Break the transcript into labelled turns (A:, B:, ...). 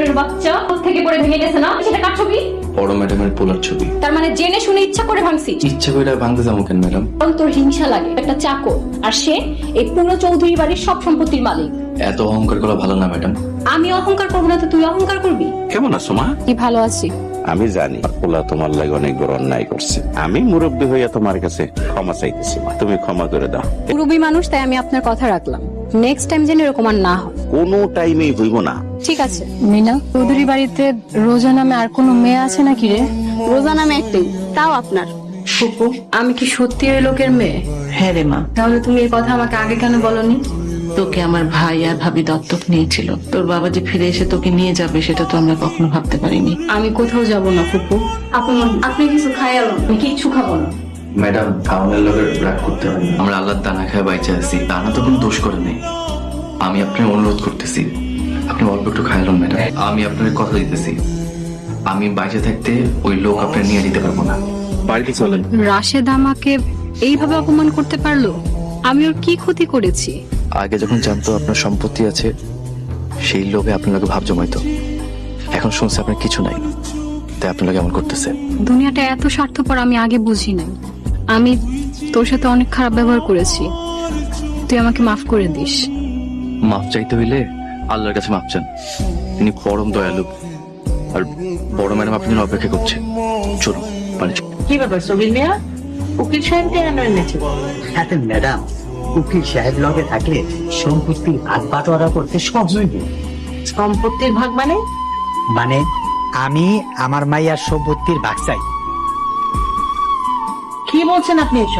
A: চোরের বাচ্চা থেকে পড়ে ভেঙে গেছে না, সেটা কার ছবি?
B: বড় ম্যাডামের পোলার ছবি।
A: তার মানে জেনে শুনে ইচ্ছা করে ভাঙছি?
B: ইচ্ছা করে ভাঙতে যাবো কেন ম্যাডাম?
A: কারণ তোর হিংসা লাগে, একটা চাকর, আর সে এই পুরো চৌধুরী বাড়ির সব সম্পত্তির মালিক।
B: এত অহংকার করা ভালো না ম্যাডাম।
A: আমি অহংকার করবো না তো তুই অহংকার করবি?
C: কেমন আছো মা?
A: কি ভালো আছি।
C: আমি জানি পোলা তোমার লাগে অনেক বড় অন্যায় করছে। আমি মুরব্বী হইয়া তোমার কাছে ক্ষমা চাইতেছি, তুমি ক্ষমা করে দাও।
A: মুরব্বী মানুষ, তাই আমি আপনার কথা রাখলাম। নেক্সট টাইম যেন এরকম আর না হয়।
C: কোনো টাইমেই হইব না।
A: ঠিক আছে। মিনা, চৌধুরী বাড়িতে রোজা নামে আর কোনো মেয়ে আছে নাকি রে?
D: রোজা নামে একটাই, তাও আপনার।
A: ফুপু, আমি কি সত্যি ওই লোকের মেয়ে?
E: হ্যাঁ রে মা,
A: তাহলে তুমি এই কথা আমাকে আগে কেন বলনি?
E: তোকে আমার ভাই আর ভাবি দত্তক নিয়েছিল। তোর বাবা যে ফিরে এসে তোকে নিয়ে যাবে সেটা তো আমরা কখনো ভাবতে পারিনি।
A: আমি কোথাও যাব না ফুপু। আপনি কিছু খাইয়ালো, আমি কিচ্ছু খাবো না।
B: ম্যাডাম, খাওয়ানোর লোকের রাগ করতে হবে না। আমরা আল্লাহর দানা খায় বাইচে আছি, দানা তো কোনো দোষ করে নেই। আমি আপনার অনুরোধ করতেছি, আপনি অল্প একটু খাইলেন ম্যাডাম। আমি আপনার কথা দিতেছি, আমি বাইচে থাকতে ওই লোক আপনার নিয়ে যেতে পারবো না। বাড়িতে চলেন।
A: রাশেদ আমাকে এইভাবে অপমান করতে পারলো? আমি ওর কি ক্ষতি করেছি?
B: আগে যখন জানতো আপনার সম্পত্তি আছে, সেই লোভে আপনার লোকে ভাব জমাইতো। এখন শুনছে আপনার কিছু নাই, তাই আপনার লোক এমন করতেছে।
A: দুনিয়াটা এত স্বার্থপর আমি আগে বুঝি নাই। আমি তোর সাথে অনেক খারাপ ব্যবহার করেছি, তুই আমাকে মাফ করে দিস।
B: মাফ চাইতে হইলে আল্লাহর কাছে মাফ চান, তিনি পরম দয়ালু। আর বড় ম্যাডাম আপনার জন্য অপেক্ষা করছে। চলুন বাড়ি চলুন।
E: কি ব্যাপার সবিন মিয়া, উকিল সাহেবকে কেন এনেছে?
F: এতে ম্যাডাম, উকিল সাহেব লগে থাকলে সম্পত্তির ভাগ বাটোয়ারা করতে সহজ হইবে।
E: সম্পত্তির ভাগ মানে?
F: মানে আমি আমার মাইয়ার সম্পত্তির ভাগ চাই।
E: কি বলছেন আপনি এসব?